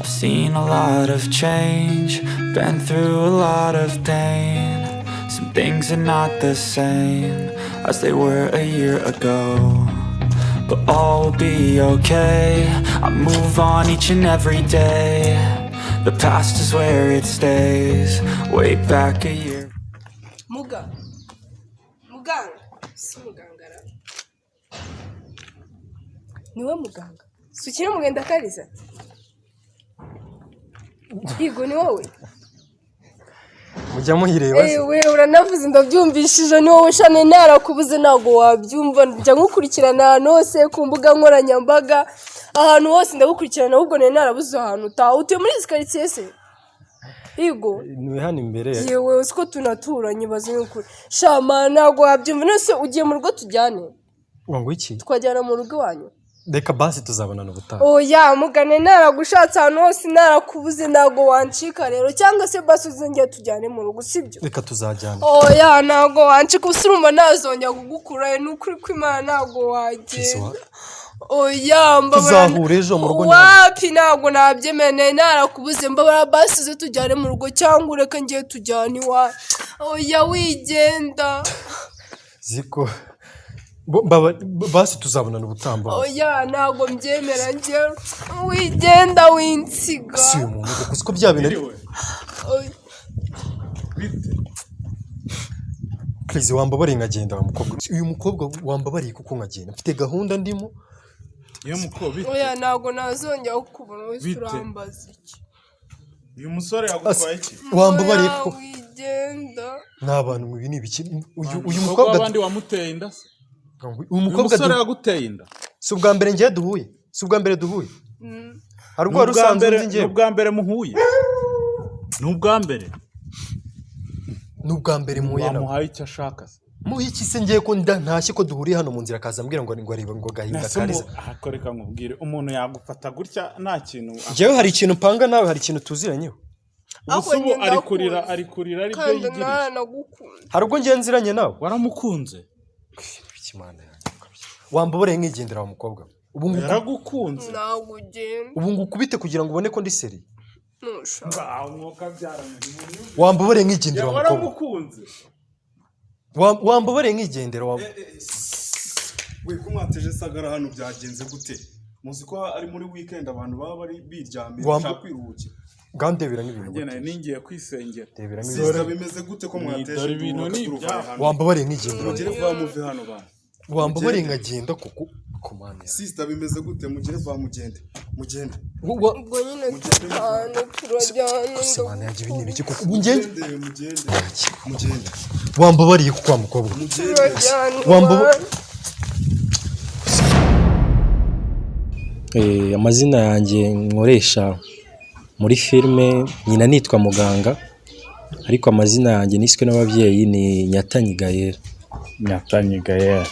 I've seen a lot of change, been through a lot of pain. Some things are not the same as they were a year ago, but all will be okay. I move on each and every day. The past is where it stays. Way back a year. Muganga si muganga ra niwe muganga sukira mugenda kariza Higo ni wowe mujya muhireba se we uranavuze ndabyumvishije ni wowe shane narakubuze nago wabyumva njya ngukurikirana nose ku mbuga nkoranyambaga ahantu hose ndagukurikirana ahubwo narabuze ahantu utuye muri quartier se Higo ni hano imbere yewe usiko tunaturanye bazi nk'ukuri shama nago wabyumva nose ugiye mu rugo tujyane ngo iki twajyana mu rugo wanyu reka basi tuzabonana ubutaha oya mugane naragushatse ahantu hose narakubuze nago wancika rero cyangwa se basi uzongera tujyane mu rugo sibyo reka tuzajyana oya nago wancika usirumva nazongera kugukurayo n'ukuri kw'Imana nago wagenda oya mbabara tuzahure ejo mu rugo wapi nago nabyemene narakubuze mbabara basi zo tujyane mu rugo cyangwa ureka ngiye tujyane iwawe oya wigenda ziko basi tuzabonana ubutamba oya nago mbyemera ngiye wigenda winsiga si umuntu kuko ko bya bintu please wambabare nkagenda wa mukobwa uyu mukobwa wambabariye kuko nkagenda mfite gahunda ndimo iyo mukobwa oya nago nazongera kukubona wese urambaza iki uyu musore yagutwaye iki wambabariye kuko wigenda n'abantu mu bini biki uyu mukobwa abandi wamuteye inda se umusore yaguteye inda si ubwa mbere ngiye duhuye si ubwa mbere duhuye hari ubwo rusanzwe ngiye ubwa mbere muhuye n'ubwa mbere muhuye nawe wamuhaye icyo ashaka se muhi iki se ngiye ko ntashye ko duhuriye hano mu nzira akaza ambwira ngo areba ngo gahinda kariza akoreka nkubwire umuntu yagufata gutya nta kintu jewe hari ikintu panga nawe hari ikintu tuziranyeho ubu ari kurira ari byo yigirije hari ubwo ngiye nziranye nawe waramukunze ikimana wambabareye nkigendera wa mukobwa ubu yaragukunze nago ugenda ubu ngukubite kugira ngo ubone ko ndi seri nushaka umwuka byaranye wambabareye nkigendera wa mukobwa waramukunze wambabareye nkigendera wa we kumwateje sagara hano byagenze gute muzi ko ari muri weekend abantu baba bari biryamye bashaka kwiruhukira gandebera nk'ibintu ngene ningiye kwisengera debera nk'ibintu bimeze gute ko mwateje ibintu ni wambabareye nkigendera mugire va muve hano ba wambabareye nkagenda kuko komane sister bimeze gute mugire va mugende ubwo nyine turajyana ndabona yaje ibintu biki kuko mugende mugende wambabariye kuko wa mukobwa amazina yanjye nkoresha muri filime nyina nitwa muganga ariko amazina yanjye niswe n'ababyeyi ni Nyatanyigayera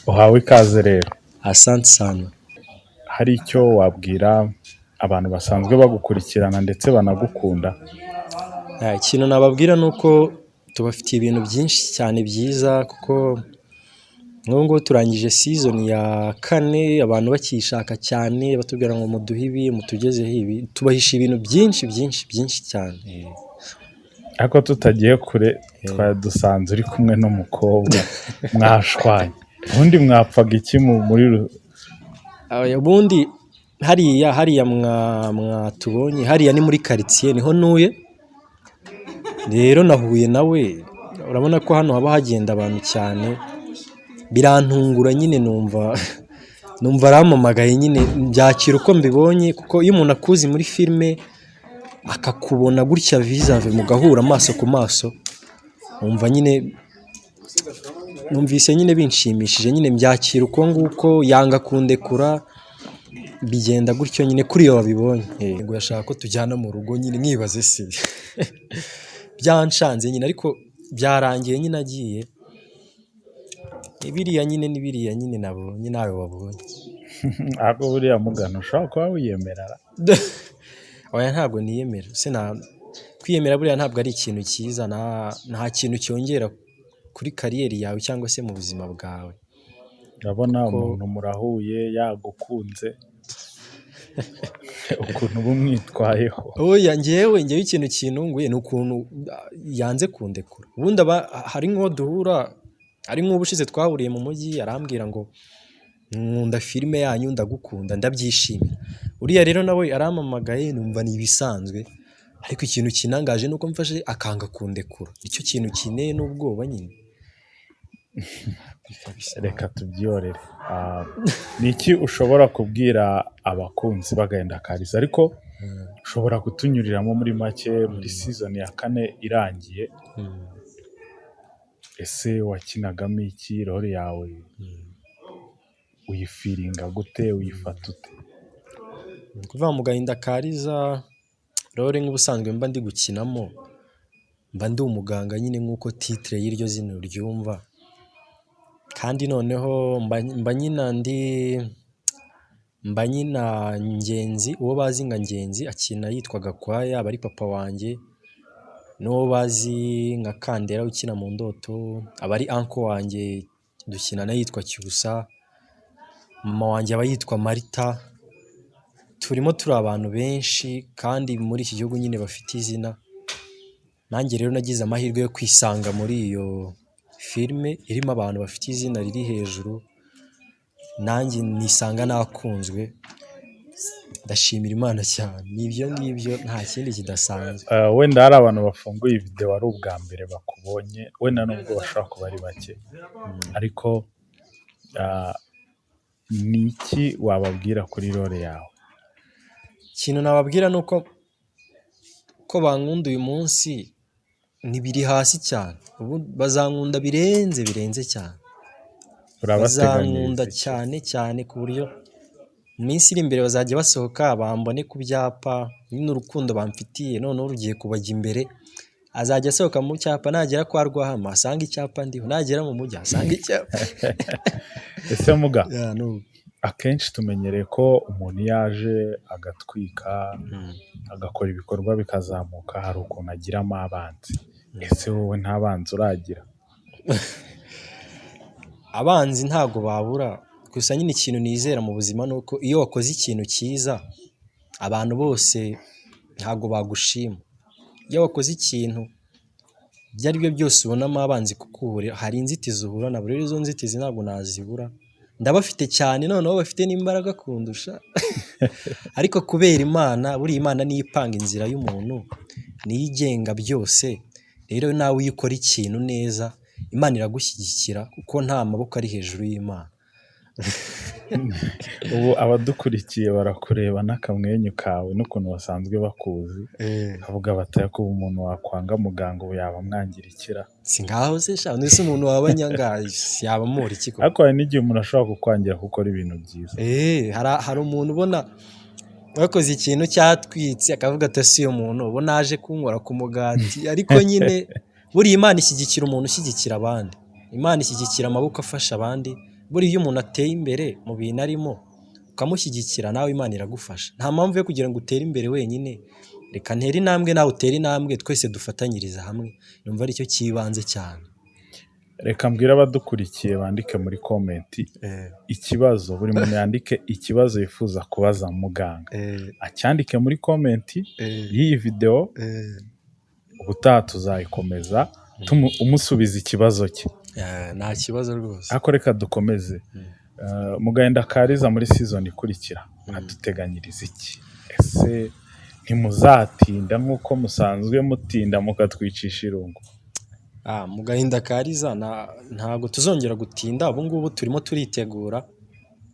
uhawe ikaze rero asante sana hari icyo wabwira abantu basanzwe bagukurikirana ndetse banagukunda ikintu nababwira nuko tubafitiye ibintu byinshi cyane byiza kuko ngo turangije season ya 4 abantu bakishaka cyane batubwira ngo muduhe ibi mutugezeho ibi tubahisha ibintu byinshi cyane ariko tutagiye kure dusanze uri kumwe n'umukobwa mwashwanye ubundi mwapfaga iki muri ubundi hariya mwatubonye hariya ni muri quartier niho nuye rero nahuye nawe urabona ko hano haba hagenda abantu cyane birantungura nyine numva aramamagaye nyine byakira uko mbibonye kuko iyo umuntu akuzi muri filime akakubona gutya visave mugahura amaso ku maso umva nyine numvise nyine binshimishije nyine mbyakira uko nguko yanga kundekura bigenda gutyo nyine kuri yo wabibonye ngo yashaka ko tujyana mu rugo nyine nkibaze se byanshanze nyine ariko byarangiye nyine agiye ibiriya nyine nabonye nawe wabonye ako buriya mugano ushobora kuba wiyemerera oya ntabwo niyemera kwiyemera buriya ntabwo ari ikintu cyiza nta kintu cyongera kuri kariyeri yawe cyangwa se mu buzima bwawe urabona umuntu murahuye yagukunze ukuntu bumwitwayeho. oya njyewe ikintu kintunguye ni ukuntu yanze kundekura. Ubundi hari nk'uwo duhura, ari nk'ubushize twahuriye mu mujyi arambwira ngo nkunda filime yanyu ndagukunda ndabyishimira. Uriya rero nawe arampamagaye numva ni ibisanzwe, ariko ikintu kinangaje nuko mfashe akanga kundekura. Icyo kintu kineye n'ubwoba nyine. Reka tubyorere. Niki ushobora kubwira abakunzi b'agahinda ka liza, ariko ushobora kutunyuriramo muri make muri season ya 4 irangiye. Ese wakinagamo iki? Role yawe uyifiringa gute, uyifata ute? Kuva mu gahinda ka liza role nk'ubusanzwe mba ndi gukinamo, mba ndi umuganga nyine nk'uko titre y'iryo zina ryumva, kandi noneho mba nyina Ngenzi, uwo bazi nka Ngenzi akina yitwaga Kwaya, aba ari papa wanjye. N'uwo bazi nka Kandera ukina mu ndoto aba ari uncle wanjye, dukinana yitwa Cyusa. Mama wanjye aba yitwa Marita. Turimo turi abantu benshi kandi muri iki gihugu nyine bafite izina. Nanjye rero nagize amahirwe yo kwisanga muri iyo filime irimo abantu bafite izina riri hejuru, nanjye nisanga nakunzwe. Ndashimira Imana cyane. Nibyo ngibyo, nta kindi kidasanzwe. Wenda hari abantu bafunguye video ari ubwa mbere bakubonye, wenda nubwo bashaka kuba ari bake, ariko niki wababwira kuri role yawe? Ikintu nababwira ni uko bankunda uyu munsi ntibiri hasi cyane, ubu bazankunda birenze cyane. Bazankunda cyane ku buryo mu minsi iri imbere bazajya basohoka bambone ku byapa, nyine urukundo bamfitiye noneho rugiye kubajya imbere. Azajya asohoka mu cyapa, nagera kwa Rwahama asanga icyapa ndiho, nagera mu mujyi asanga icyapa. Ese muga, akenshi tumenyereye ko umuntu yaje agatwika agakora ibikorwa bikazamuka, hari ukuntu agiramo abanzi. Ese wowe nta banzi uragira? Abanzi ntago babura, gusa nyine ikintu nizera mu buzima ni uko iyo wakoze ikintu cyiza abantu bose ntago bagushima. Iyo wakoze ikintu ibyo ari byo byose ubonamo abanzi kukuburira, hari inzitizi uhura nabo. Rero izo nzitizi ntabwo nazibura, ndabafite cyane, noneho bafite n'imbaraga kundusha. Ariko kubera Imana, buriya Imana niyo ipanga inzira y'umuntu, niyo igenga byose. Rero nawe iyo ukora ikintu neza Imana iragushyigikira, kuko nta maboko ari hejuru y'Imana. Ubu abadukurikiye barakureba n'akamwenyu kawe n'ukuntu basanzwe bakuzi, bavuga bataya ko umuntu wakwanga muganga ubu yaba mwangirikira. Si ngaho se sha, nese umuntu waba nyangaye yaba muri iki ko? Ariko hari n'igihe umuntu ashobora kukwangira gukora ibintu byiza. Hari umuntu ubona wakoze ikintu cyatwitse akavuga ati si uyo muntu ubu naje kunkora ku mugati. Ariko nyine buriya Imana ishyigikira umuntu ushyigikira abandi. Imana ishyigikira amaboko afasha abandi. Buriya iyo umuntu ateye imbere mu bintu arimo ukamushyigikira, nawe Imana iragufasha. Nta mpamvu yo kugira ngo utere imbere wenyine. Reka ntere intambwe nawe utere intambwe, twese dufatanyiriza hamwe. Numva ari cyo kibanze cyane. Reka mbwira abadukurikiye bandike muri comment ikibazo, buri muntu yandike ikibazo yifuza kubaza muganga. Acyandike muri comment y'iyi video, ubutaha tuzayikomeza umusubiza ikibazo cye. Nta kibazo rwose. Ariko reka dukomeze. Mu gahinda ka liza muri season ikurikira aduteganyiriza iki? Ese ntimuzatinda nk'uko musanzwe mutinda mukatwicisha irungu? Mu gahinda ka liza ntago tuzongera gutinda. Ubu ngubu turimo turitegura,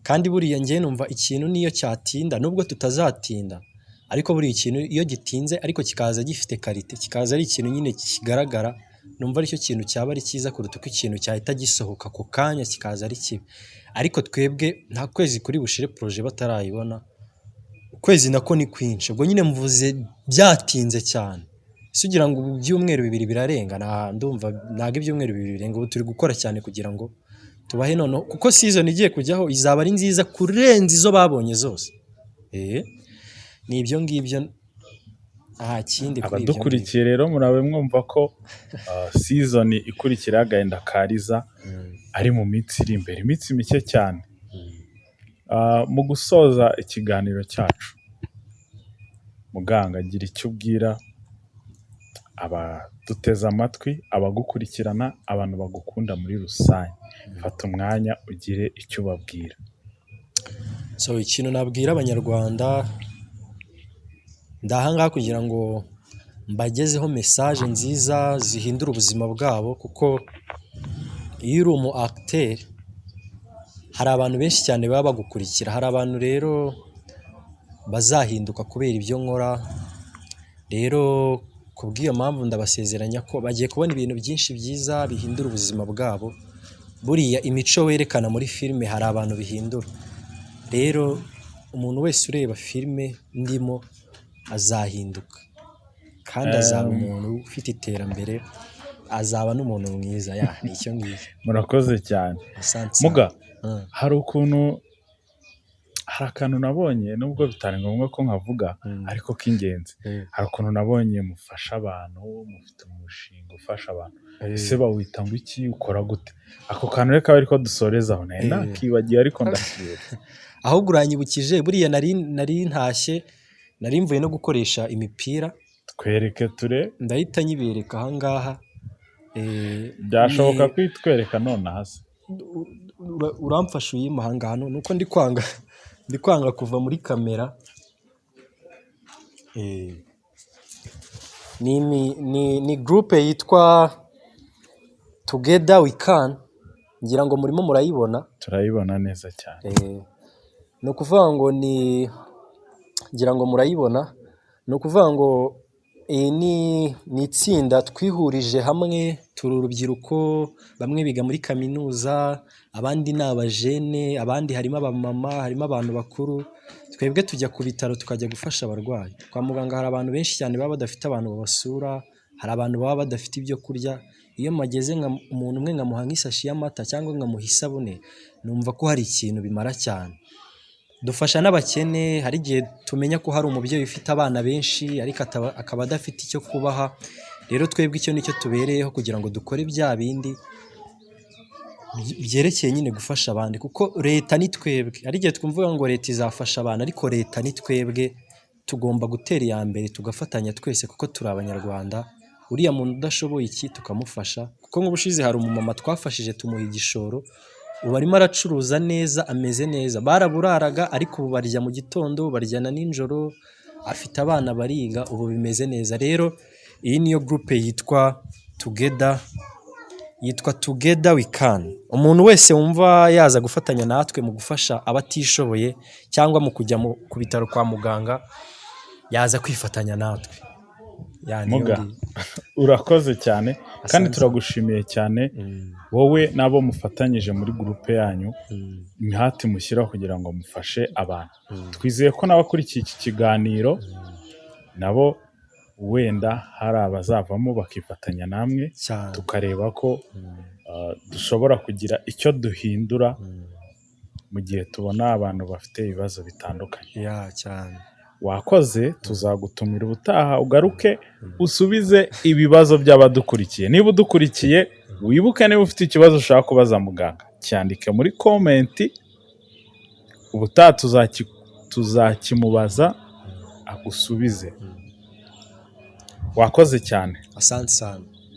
kandi buriya njye numva ikintu niyo cyatinda, nubwo tutazatinda, ariko buriya ikintu iyo gitinze ariko kikaza gifite karite, kikaza ari ikintu nyine kigaragara, numva aricyo kintu cyaba ari cyiza kuruta uko ikintu cyahita gisohoka ku kanya kikaza ari kibi. Ariko twebwe nta kwezi kuri bushire projet batarayibona. Ukwezi nako ni kwinshi, ubwo nyine mvuze byatinze cyane. Sugira ngo ubu byumweru 2 birarenga, ndumva naga ibyumweru 2 birenga. Ubu turi gukora cyane kugira ngo tubahe noneho, kuko season igiye kujyaho izaba ari nziza kurenza izo babonye zose. Ni ibyo ngibyo, nta kindi kuri ibyo. Abadukurikiye rero murabe mwumva ko season ikurikira agahinda ka liza ari mu minsi iri imbere, iminsi mike cyane. Mu gusoza ikiganiro cyacu, muganga gira icyo ubwira abaduteze amatwi, abagukurikirana, abantu bagukunda muri rusange. Fata umwanya ugire icyo ubabwira. So ikintu nabwira abanyarwanda ndahangaha kugira ngo mbagezeho message nziza zihindura ubuzima bwabo, kuko iyo uri umu acteur hari abantu benshi cyane baba bagukurikira, hari abantu rero bazahinduka kubera ibyo nkora. Rero kubw'iyo mpamvu ndabasezeranya ko bagiye kubona ibintu byinshi byiza bihindura ubuzima bwabo. Buriya imico werekana muri filime hari abantu bihindura. Rero umuntu wese ureba filime ndimo azahinduka kandi azaba umuntu ufite iterambere, azaba n'umuntu mwiza. Nicyo ngicyo. Murakoze cyane. Muga, hari akantu nabonye, nubwo bitari ngombwa ko nkavuga, ariko k'ingenzi. Hari ukuntu nabonye mufasha abantu, mufite umushinga ufasha abantu. Ese bawita ngo iki, ukora gute? Ako kantu reka ariko dusorezaho, nakibagiye ariko ndakibura. Ahubwo uranyibukije, buriya nari ntashye, nari mvuye no gukoresha imipira. Twereke ture. Ndahita nyibereka ahangaha. Byashoboka kwitwereka none hasi. Uramfasha uyima ahangaha, nuko ndi kwanga kuva muri kamera. Ni groupe yitwa Together We Can, ngira ngo murimo murayibona. Turayibona neza cyane. Ni ukuvuga ngo ngira ngo murayibona. Ni ukuvuga ngo ni itsinda twihurije hamwe, turi urubyiruko, bamwe biga muri kaminuza, abandi ni abajene, abandi harimo abamama, harimo abantu bakuru. Twebwe tujya ku bitaro tukajya gufasha abarwayi. Kwa muganga hari abantu benshi cyane baba badafite abantu babasura, hari abantu baba badafite ibyo kurya. Iyo mageze umuntu umwe nkamuha nk'isashi y'amata cyangwa nkamuha isabune, numva ko hari ikintu bimara cyane. Dufasha n'abakene, hari igihe tumenya ko hari umubyeyi ufite abana benshi ariko akaba adafite icyo kubaha. Rero twebwe icyo nicyo tubereyeho, kugira ngo dukore bya bindi byerekeye nyine gufasha abandi, kuko leta ni twebwe. Hari igihe twumva ngo leta izafasha abantu, ariko leta ni twebwe. Tugomba gutera iya mbere tugafatanya twese, kuko turi abanyarwanda. Uriya muntu udashoboye iki tukamufasha, kuko nk'ubushize hari umumama twafashije tumuha igishoro, ubu arimo aracuruza neza, ameze neza. Baraburaraga ariko ubu barya mu gitondo, baryana nijoro, afite abana bariga, ubu bimeze neza. Rero iyi niyo groupe yitwa Together We Can. Umuntu wese wumva yaza gufatanya natwe mu gufasha abatishoboye cyangwa mu kujya ku bitaro kwa muganga, yaza kwifatanya natwe. Muga, urakoze cyane kandi turagushimiye cyane. Wowe nabo mufatanyije muri groupe yanyu, imihati mushyiraho kugira ngo mufashe abantu. Twizeye ko n'abakurikiye iki kiganiro nabo wenda hari abazavamo bakifatanya namwe, tukareba ko dushobora kugira icyo duhindura mu gihe tubona abantu bafite ibibazo bitandukanye. Cyane. Wakoze, tuzagutumira ubutaha ugaruke usubize ibibazo by'abadukurikiye. Niba udukurikiye, wibuke niba ufite ikibazo ushaka kubaza muganga, cyandike muri komenti. Ubutaha tuzakimubaza agusubize. Wakoze cyane. Asante sana.